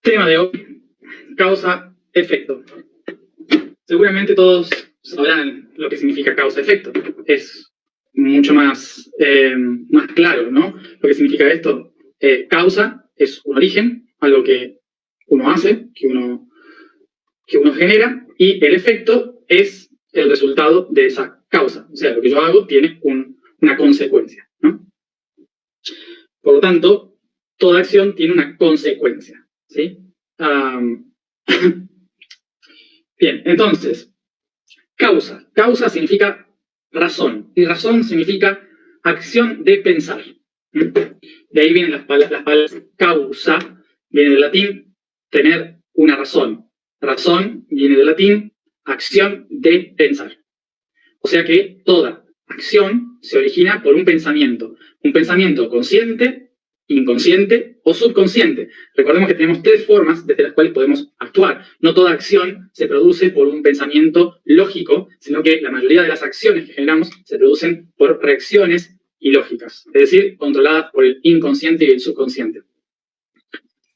Tema de hoy, causa-efecto. Seguramente todos sabrán lo que significa causa-efecto. Es mucho más claro, ¿no? Lo que significa esto. Causa es un origen, algo que uno hace, que uno genera, y el efecto es el resultado de esa causa. O sea, lo que yo hago tiene una consecuencia, ¿no? Por lo tanto, toda acción tiene una consecuencia, ¿sí? Bien, entonces, causa. Causa significa razón, y razón significa acción de pensar. De ahí vienen las palabras causa, viene del latín tener una razón. Razón viene del latín acción de pensar. O sea que toda acción se origina por un pensamiento consciente, inconsciente o subconsciente. Recordemos que tenemos tres formas desde las cuales podemos actuar. No toda acción se produce por un pensamiento lógico, sino que la mayoría de las acciones que generamos se producen por reacciones ilógicas, es decir, controladas por el inconsciente y el subconsciente.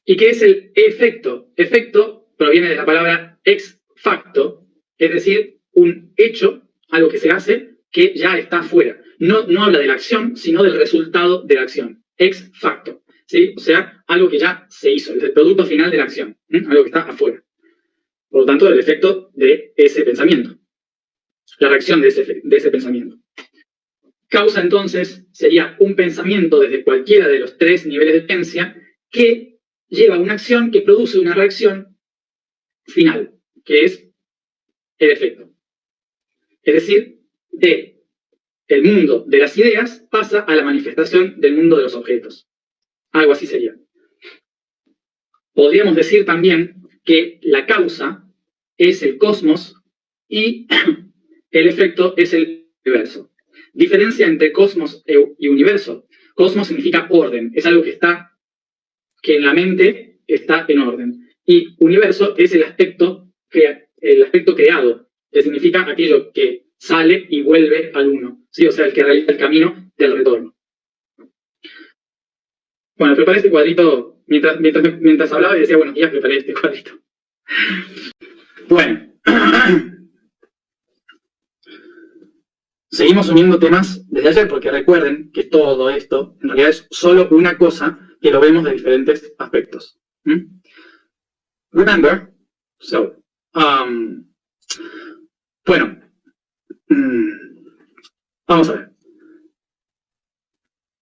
¿Y qué es el efecto? Efecto proviene de la palabra ex facto, es decir, un hecho, algo que se hace que ya está afuera. No habla de la acción, sino del resultado de la acción. Ex facto, ¿sí? O sea, algo que ya se hizo, el producto final de la acción, algo que está afuera. Por lo tanto, el efecto de ese pensamiento, la reacción de ese pensamiento. Causa, entonces, sería un pensamiento desde cualquiera de los tres niveles de potencia que lleva a una acción que produce una reacción final, que es el efecto. Es decir, el mundo de las ideas pasa a la manifestación del mundo de los objetos. Algo así sería. Podríamos decir también que la causa es el cosmos y el efecto es el universo. Diferencia entre cosmos y universo. Cosmos significa orden, es algo que en la mente está en orden. Y universo es el aspecto creado, que significa aquello que sale y vuelve al uno, ¿sí? O sea, el que realiza el camino del retorno. Bueno, preparé este cuadrito mientras hablaba y decía, bueno, ya preparé este cuadrito. Bueno. Seguimos uniendo temas desde ayer porque recuerden que todo esto en realidad es solo una cosa que lo vemos de diferentes aspectos. Remember, bueno, vamos a ver.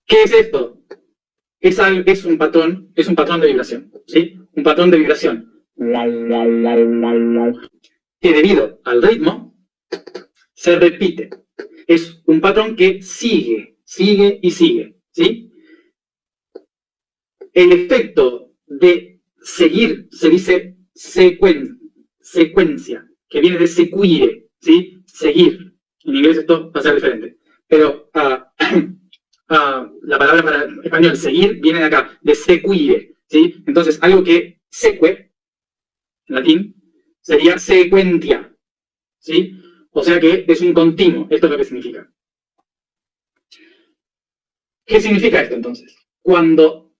¿Qué es esto? Es un patrón de vibración, ¿sí? Un patrón de vibración que debido al ritmo se repite. Es un patrón que sigue y sigue, ¿sí? El efecto de seguir se dice secuencia, que viene de sequire, ¿sí? Seguir. En inglés esto va a ser diferente. Pero la palabra para español, seguir, viene de acá, de sequire, ¿sí? Entonces, algo que seque, en latín, sería sequentia, ¿sí? O sea que es un continuo, esto es lo que significa. ¿Qué significa esto entonces? Cuando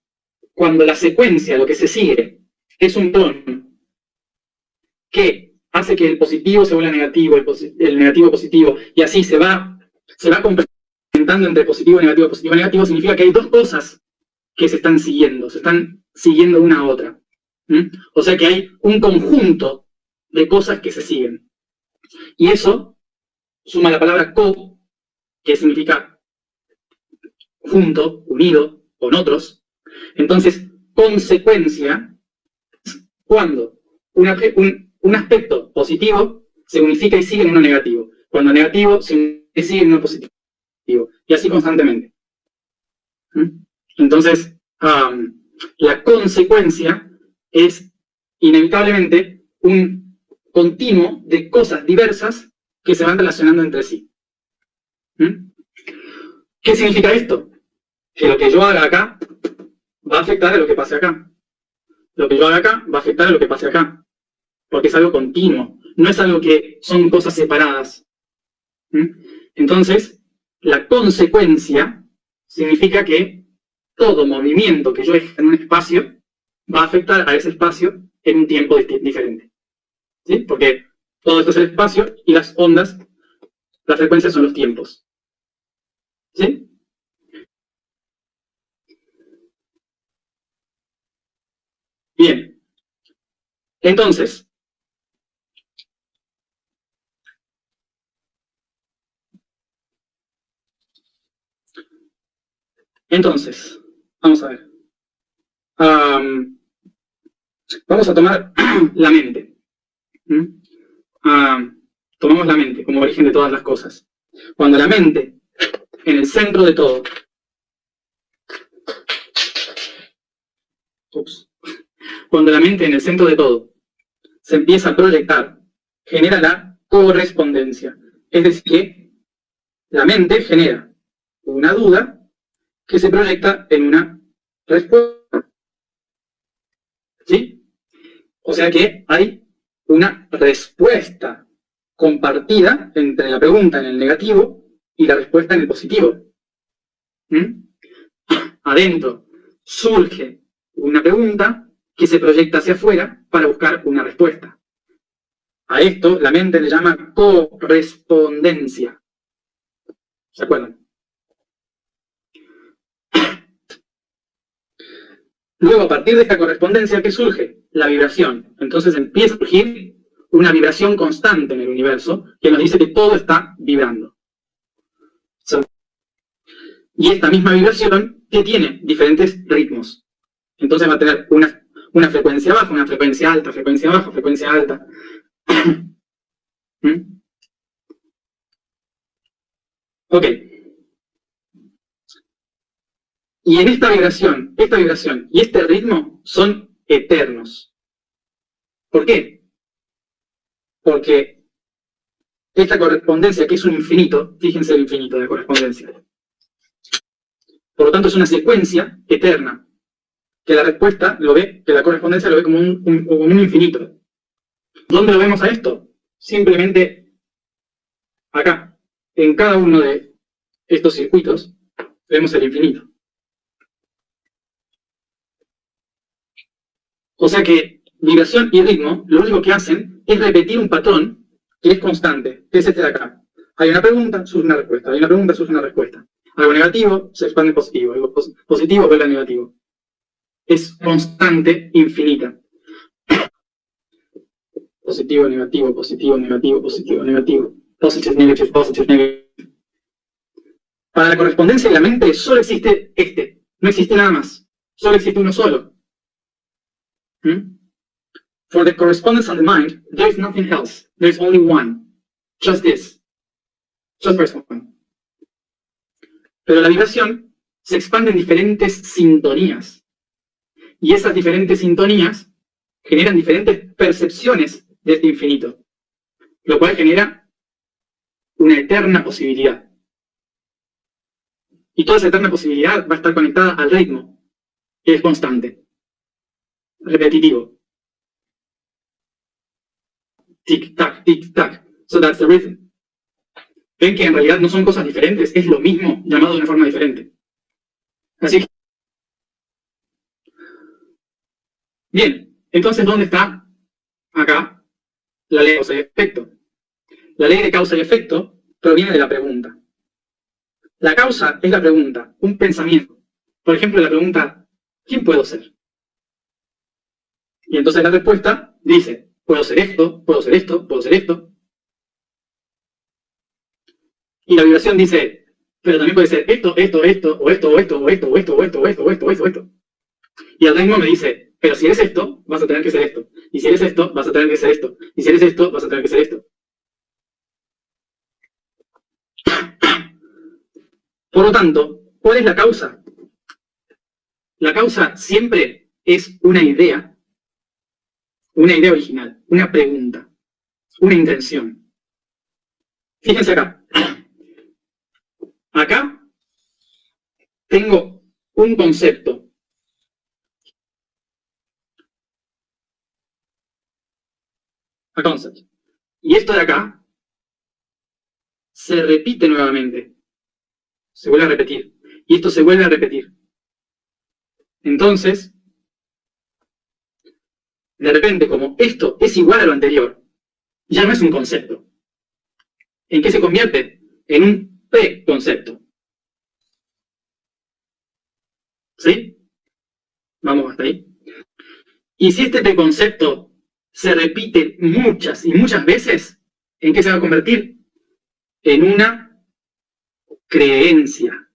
la secuencia, lo que se sigue, es un patrón que hace que el positivo se vuelva negativo, el negativo positivo, y así se va complementando entre positivo, negativo, significa que hay dos cosas que se están siguiendo una a otra. O sea que hay un conjunto de cosas que se siguen. Y eso suma la palabra co, que significa junto, unido, con otros. Entonces, consecuencia, cuando un aspecto positivo se unifica y sigue en uno negativo. Cuando negativo se unifica y sigue en uno positivo. Y así constantemente. Entonces, la consecuencia es inevitablemente un continuo de cosas diversas que se van relacionando entre sí. ¿Qué significa esto? Que lo que yo haga acá va a afectar a lo que pase acá. Lo que yo haga acá va a afectar a lo que pase acá. Porque es algo continuo. No es algo que son cosas separadas. Entonces, la consecuencia significa que todo movimiento que yo ejerza en un espacio va a afectar a ese espacio en un tiempo diferente. ¿Sí? Porque todo esto es el espacio y las ondas, las frecuencias son los tiempos. ¿Sí? Bien. Entonces, vamos a ver. Vamos a tomar la mente. Tomamos la mente como origen de todas las cosas. Cuando la mente, en el centro de todo, cuando la mente en el centro de todo se empieza a proyectar, genera la correspondencia. Es decir, que la mente genera una duda que se proyecta en una respuesta. ¿Sí? O sea que hay una respuesta compartida entre la pregunta en el negativo y la respuesta en el positivo. Adentro surge una pregunta que se proyecta hacia afuera para buscar una respuesta. A esto la mente le llama correspondencia. ¿Se acuerdan? Luego, a partir de esta correspondencia, ¿qué surge? La vibración. Entonces empieza a surgir una vibración constante en el universo que nos dice que todo está vibrando. Y esta misma vibración que tiene diferentes ritmos. Entonces va a tener una frecuencia baja, una frecuencia alta, frecuencia baja, frecuencia alta. Ok. Y en esta vibración y este ritmo son eternos. ¿Por qué? Porque esta correspondencia, que es un infinito, fíjense el infinito de correspondencia. Por lo tanto, es una secuencia eterna, que la respuesta lo ve, que la correspondencia lo ve como un infinito. ¿Dónde lo vemos a esto? Simplemente acá, en cada uno de estos circuitos, vemos el infinito. O sea que vibración y ritmo, lo único que hacen es repetir un patrón que es constante, que es este de acá. Hay una pregunta, surge una respuesta. Hay una pregunta, surge una respuesta. Algo negativo se expande en positivo. Algo positivo vuelve a negativo. Es constante, infinita. Positivo, negativo, positivo, negativo, positivo, negativo. Positive, negative, positive, negative. Para la correspondencia de la mente solo existe este. No existe nada más. Solo existe uno solo. For the correspondence of the mind, there is nothing else. There is only one. Just this. Just first one. Pero la vibración se expande en diferentes sintonías. Y esas diferentes sintonías generan diferentes percepciones de este infinito. Lo cual genera una eterna posibilidad. Y toda esa eterna posibilidad va a estar conectada al ritmo, que es constante, repetitivo. Tic-tac, tic-tac. So that's the rhythm. Ven que en realidad no son cosas diferentes, es lo mismo llamado de una forma diferente. Así que... Bien, entonces, ¿dónde está acá la ley de causa y efecto? La ley de causa y efecto proviene de la pregunta. La causa es la pregunta, un pensamiento. Por ejemplo, la pregunta, ¿quién puedo ser? Y entonces la respuesta dice, puedo ser esto, puedo ser esto, puedo ser esto. Y la vibración dice, pero también puede ser esto, esto, esto, o esto, o esto, o esto, o esto, o esto, o esto, o esto, o esto, o esto. Y el ritmo me dice, pero si eres esto, vas a tener que ser esto. Y si eres esto, vas a tener que ser esto. Y si eres esto, vas a tener que ser esto. Por lo tanto, ¿cuál es la causa? La causa siempre es una idea original, una pregunta, una intención. Fíjense acá. Acá tengo un concepto. A concept. Y esto de acá se repite nuevamente. Se vuelve a repetir. Y esto se vuelve a repetir. Entonces, de repente, como esto es igual a lo anterior, ya no es un concepto. ¿En qué se convierte? En un preconcepto. ¿Sí? Vamos hasta ahí. Y si este preconcepto se repite muchas y muchas veces, ¿en qué se va a convertir? En una creencia.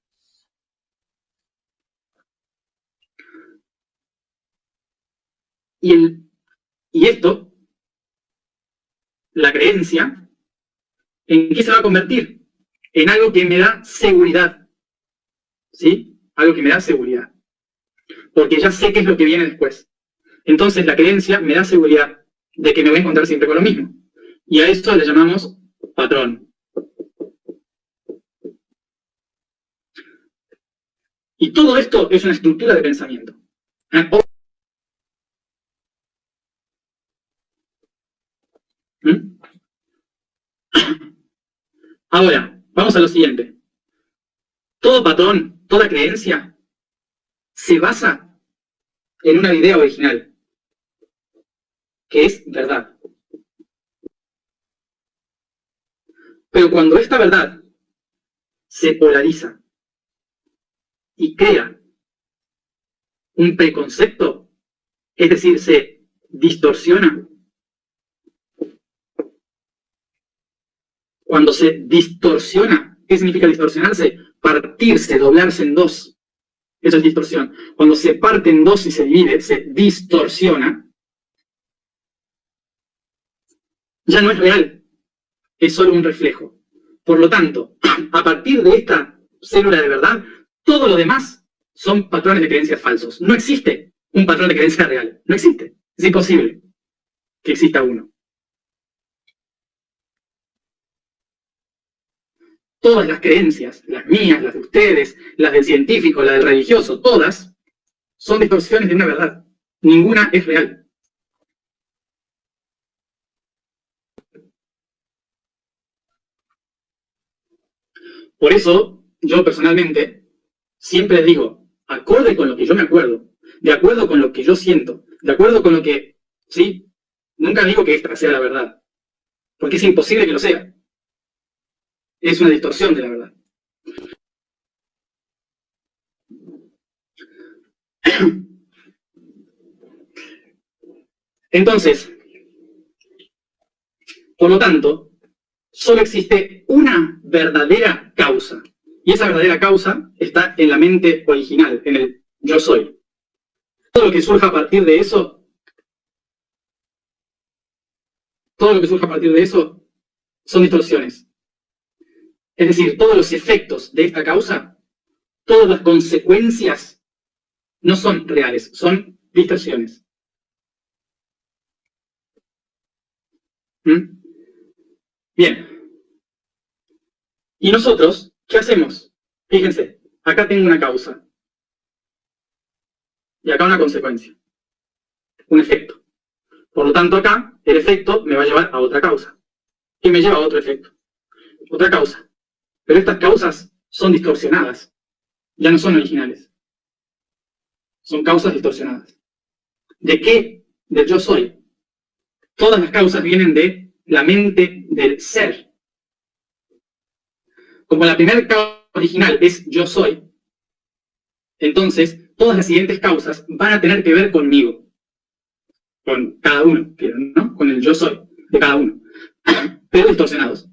Y esto, la creencia, ¿en qué se va a convertir? En algo que me da seguridad. ¿Sí? Algo que me da seguridad. Porque ya sé qué es lo que viene después. Entonces la creencia me da seguridad de que me voy a encontrar siempre con lo mismo. Y a esto le llamamos patrón. Y todo esto es una estructura de pensamiento. Ahora, vamos a lo siguiente. Todo patrón, toda creencia, se basa en una idea original, que es verdad. Pero cuando esta verdad se polariza y crea un preconcepto, es decir, se distorsiona, cuando se distorsiona, ¿qué significa distorsionarse? Partirse, doblarse en dos. Eso es distorsión. Cuando se parte en dos y se divide, se distorsiona, ya no es real, es solo un reflejo. Por lo tanto, a partir de esta célula de verdad, todo lo demás son patrones de creencias falsos. No existe un patrón de creencia real. No existe. Es imposible que exista uno. Todas las creencias, las mías, las de ustedes, las del científico, las del religioso, todas son distorsiones de una verdad. Ninguna es real. Por eso, yo personalmente, siempre les digo, acorde con lo que yo me acuerdo, de acuerdo con lo que yo siento, de acuerdo con lo que, ¿sí? Nunca digo que esta sea la verdad, porque es imposible que lo sea. Es una distorsión de la verdad. Entonces, por lo tanto, solo existe una verdadera causa. Y esa verdadera causa está en la mente original, en el yo soy. Todo lo que surja a partir de eso, son distorsiones. Es decir, todos los efectos de esta causa, todas las consecuencias, no son reales, son distorsiones. ¿Mm? Bien. ¿Y nosotros qué hacemos? Fíjense, acá tengo una causa. Y acá una consecuencia. Un efecto. Por lo tanto, acá el efecto me va a llevar a otra causa. Que me lleva a otro efecto. Otra causa. Pero estas causas son distorsionadas. Ya no son originales. Son causas distorsionadas. ¿De qué? Del yo soy. Todas las causas vienen de la mente del ser. Como la primera causa original es yo soy, entonces todas las siguientes causas van a tener que ver conmigo. Con cada uno, ¿no? Con el yo soy de cada uno. Pero distorsionados.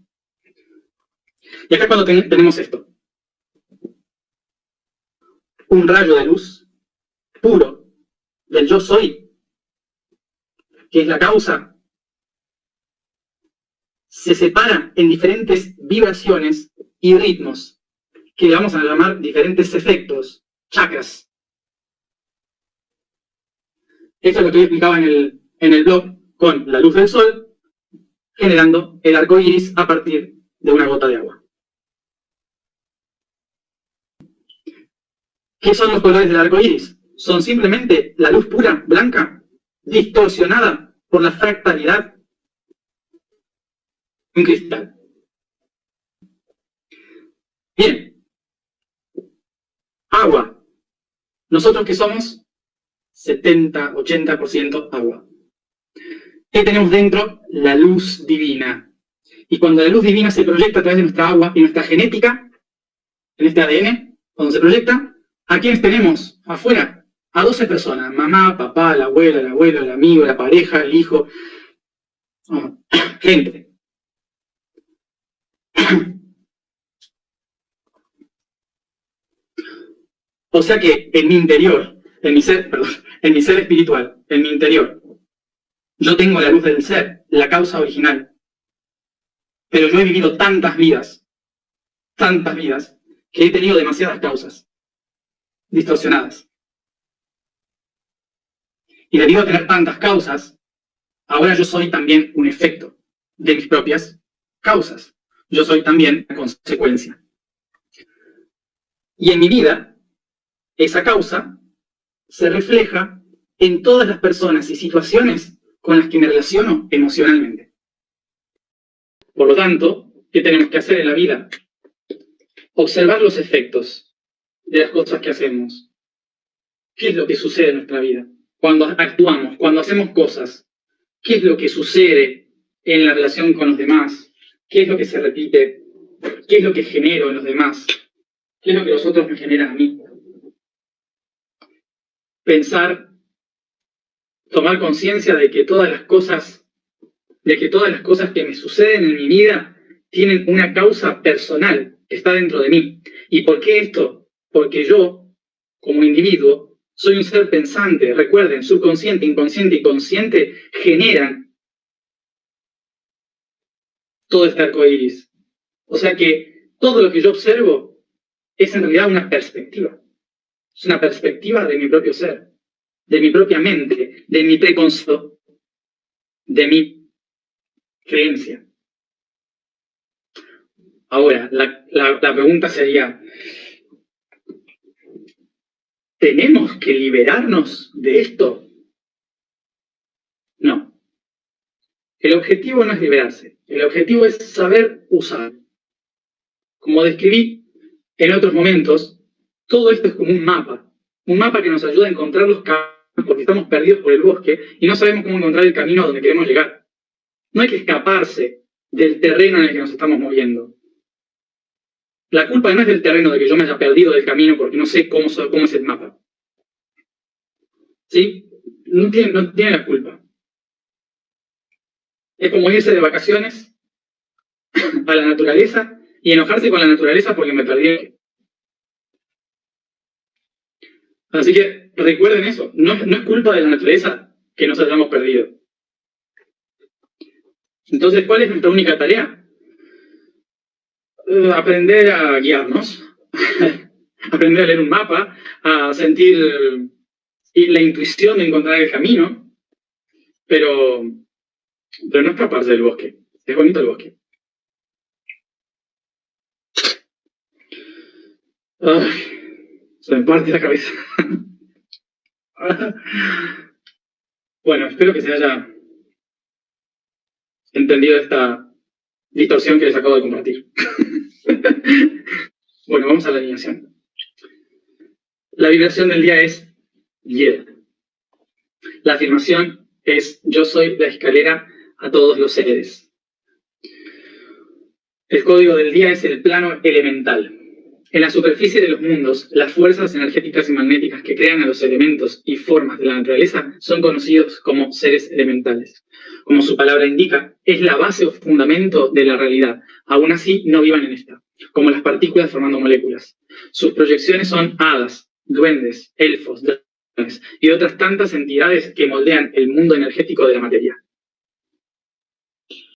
Y acá cuando tenemos esto. Un rayo de luz puro del yo soy, que es la causa, se separa en diferentes vibraciones y ritmos, que le vamos a llamar diferentes efectos, chakras. Esto es lo que yo explicaba en el blog con la luz del sol, generando el arco iris a partir de una gota de agua. ¿Qué son los colores del arco iris? Son simplemente la luz pura, blanca, distorsionada por la fractalidad de un cristal. Bien. Agua. Nosotros que somos 70, 80% agua. ¿Qué tenemos dentro? La luz divina. Y cuando la luz divina se proyecta a través de nuestra agua y nuestra genética, en este ADN, cuando se proyecta, ¿a quiénes tenemos afuera? A 12 personas. Mamá, papá, la abuela, el abuelo, el amigo, la pareja, el hijo. Gente. O sea que en mi interior, en mi ser espiritual, en mi interior, yo tengo la luz del ser, la causa original. Pero yo he vivido tantas vidas, que he tenido demasiadas causas distorsionadas. Y debido a tener tantas causas, ahora yo soy también un efecto de mis propias causas. Yo soy también la consecuencia. Y en mi vida, esa causa se refleja en todas las personas y situaciones con las que me relaciono emocionalmente. Por lo tanto, ¿qué tenemos que hacer en la vida? Observar los efectos de las cosas que hacemos. ¿Qué es lo que sucede en nuestra vida? Cuando actuamos, cuando hacemos cosas, ¿qué es lo que sucede en la relación con los demás? ¿Qué es lo que se repite? ¿Qué es lo que genero en los demás? ¿Qué es lo que los otros me generan a mí? Pensar, tomar conciencia de que todas las cosas que me suceden en mi vida tienen una causa personal que está dentro de mí. ¿Y por qué esto? Porque yo, como individuo, soy un ser pensante. Recuerden, subconsciente, inconsciente y consciente generan todo este arco iris. O sea que todo lo que yo observo es en realidad una perspectiva. Es una perspectiva de mi propio ser, de mi propia mente, de mi preconcepto, de mi creencia. Ahora, la pregunta sería, ¿tenemos que liberarnos de esto? No. El objetivo no es liberarse. El objetivo es saber usar. Como describí en otros momentos, todo esto es como un mapa que nos ayuda a encontrar los caminos, porque estamos perdidos por el bosque y no sabemos cómo encontrar el camino a donde queremos llegar. No hay que escaparse del terreno en el que nos estamos moviendo. La culpa no es del terreno de que yo me haya perdido del camino porque no sé cómo es el mapa. ¿Sí? No tiene la culpa. Es como irse de vacaciones a la naturaleza y enojarse con la naturaleza porque me perdí. Así que recuerden eso, no es culpa de la naturaleza que nos hayamos perdido. Entonces, ¿cuál es nuestra única tarea? Aprender a guiarnos, aprender a leer un mapa, a sentir la intuición de encontrar el camino, pero no escaparse del bosque. Es bonito el bosque. Ay, se me parte la cabeza. Bueno, espero que se haya entendido esta distorsión que les acabo de compartir. Bueno, vamos a la alineación. La vibración del día es 10. La afirmación es: yo soy la escalera a todos los seres. El código del día es el plano elemental. En la superficie de los mundos, las fuerzas energéticas y magnéticas que crean a los elementos y formas de la naturaleza son conocidos como seres elementales. Como su palabra indica, es la base o fundamento de la realidad. Aún así, no vivan en esta, como las partículas formando moléculas. Sus proyecciones son hadas, duendes, elfos, dragones y otras tantas entidades que moldean el mundo energético de la materia.